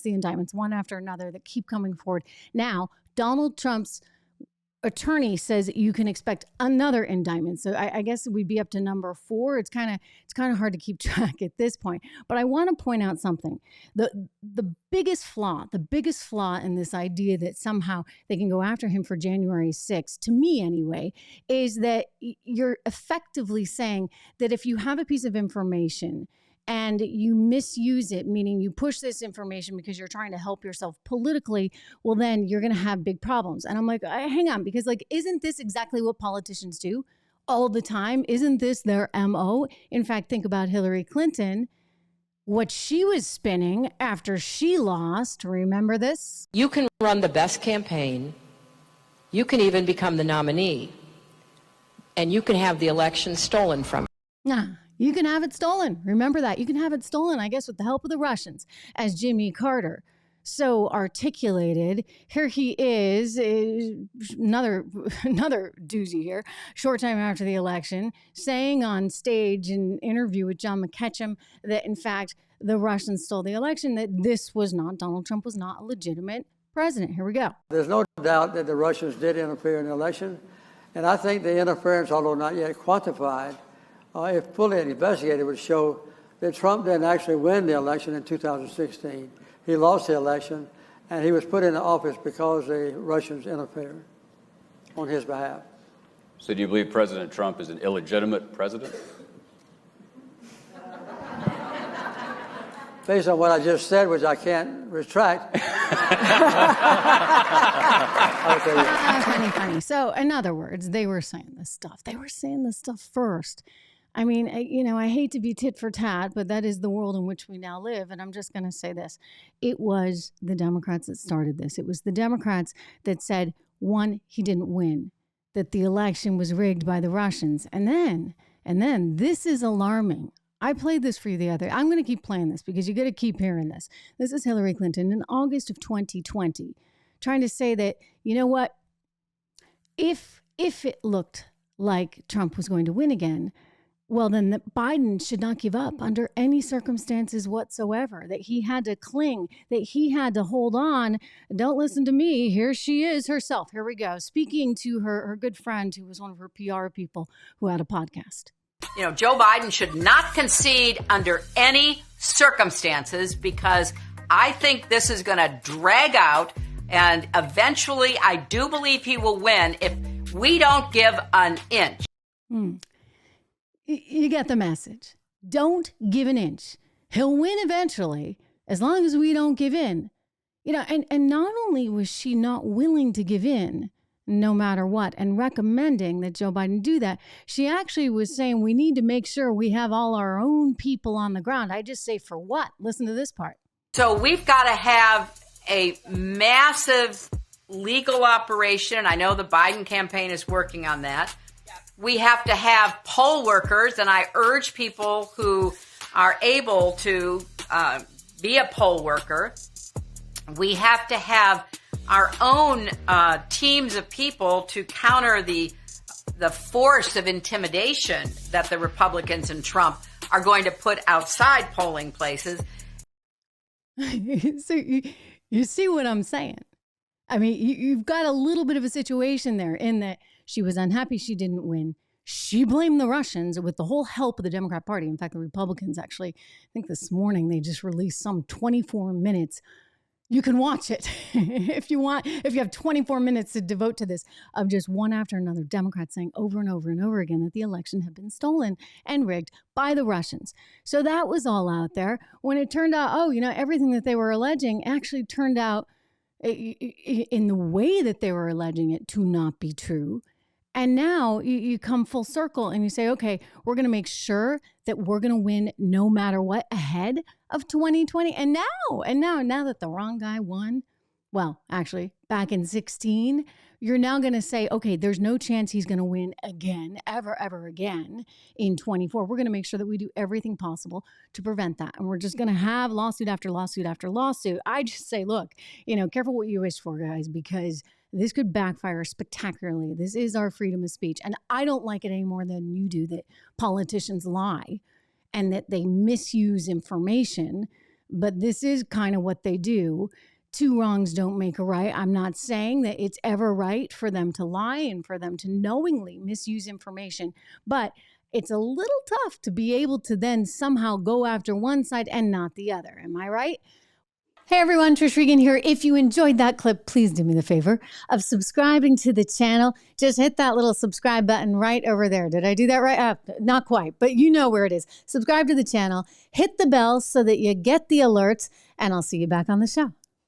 the indictments, one after another, that keep coming forward. Now, Donald Trump's attorney says you can expect another indictment. So I guess we'd be up to number 4. It's kind of hard to keep track at this point. But I want to point out something. The biggest flaw in this idea that somehow they can go after him for January 6th, to me anyway, is that you're effectively saying that if you have a piece of information and you misuse it, meaning you push this information because you're trying to help yourself politically, well, then you're going to have big problems. And I'm like, hang on, because isn't this exactly what politicians do all the time? Isn't this their MO? In fact, think about Hillary Clinton, what she was spinning after she lost. Remember this? You can run the best campaign. You can even become the nominee. And you can have the election stolen from you. Nah. You can have it stolen. Remember that. You can have it stolen, I guess, with the help of the Russians, as Jimmy Carter so articulated. Here he is, another doozy here, short time after the election, saying on stage in an interview with John McKetchum that, in fact, the Russians stole the election, that Donald Trump was not a legitimate president. Here we go. There's no doubt that the Russians did interfere in the election, and I think the interference, although not yet quantified, if fully investigated, would show that Trump didn't actually win the election in 2016. He lost the election, and he was put into office because the Russians interfered on his behalf. So do you believe President Trump is an illegitimate president? Based on what I just said, which I can't retract. Funny. So, in other words, they were saying this stuff. They were saying this stuff first. I mean, I hate to be tit for tat, but that is the world in which we now live. And I'm just going to say this. It was the Democrats that started this. It was the Democrats that said, one, he didn't win, that the election was rigged by the Russians. And then this is alarming. I played this for you the other. I'm going to keep playing this because you got to keep hearing this. This is Hillary Clinton in August of 2020, trying to say that, you know what, if it looked like Trump was going to win again, well, then that Biden should not give up under any circumstances whatsoever, that he had to cling, that he had to hold on. Don't listen to me. Here she is herself. Here we go. Speaking to her good friend who was one of her PR people who had a podcast. You know, Joe Biden should not concede under any circumstances because I think this is going to drag out, and eventually I do believe he will win if we don't give an inch. You get the message. Don't give an inch. He'll win eventually as long as we don't give in. You know, and not only was she not willing to give in, no matter what, and recommending that Joe Biden do that, she actually was saying we need to make sure we have all our own people on the ground. I just say, for what? Listen to this part. So we've got to have a massive legal operation. I know the Biden campaign is working on that. We have to have poll workers, and I urge people who are able to be a poll worker. We have to have our own teams of people to counter the force of intimidation that the Republicans and Trump are going to put outside polling places. So you see what I'm saying? I mean, you've got a little bit of a situation there in that she was unhappy she didn't win. She blamed the Russians with the whole help of the Democrat Party. In fact, the Republicans actually, I think this morning, they just released some 24 minutes. You can watch it if you want. If you have 24 minutes to devote to this, of just one after another Democrats saying over and over and over again that the election had been stolen and rigged by the Russians. So that was all out there. When it turned out, everything that they were alleging actually turned out in the way that they were alleging it to not be true. And now you come full circle and you say, okay, we're going to make sure that we're going to win no matter what ahead of 2020. And now that the wrong guy won, well, actually, back in 2016, you're now going to say, okay, there's no chance he's going to win again, ever again in 2024. We're going to make sure that we do everything possible to prevent that. And we're just going to have lawsuit after lawsuit after lawsuit. I just say, look, careful what you wish for, guys, because this could backfire spectacularly. This is our freedom of speech. And I don't like it any more than you do that politicians lie and that they misuse information but this is kind of what they do. Two wrongs don't make a right. I'm not saying that it's ever right for them to lie and for them to knowingly misuse information, but it's a little tough to be able to then somehow go after one side and not the other. Am I right? Hey everyone, Trish Regan here. If you enjoyed that clip, please do me the favor of subscribing to the channel. Just hit that little subscribe button right over there. Did I do that right? Not quite, but you know where it is. Subscribe to the channel, hit the bell so that you get the alerts, and I'll see you back on the show.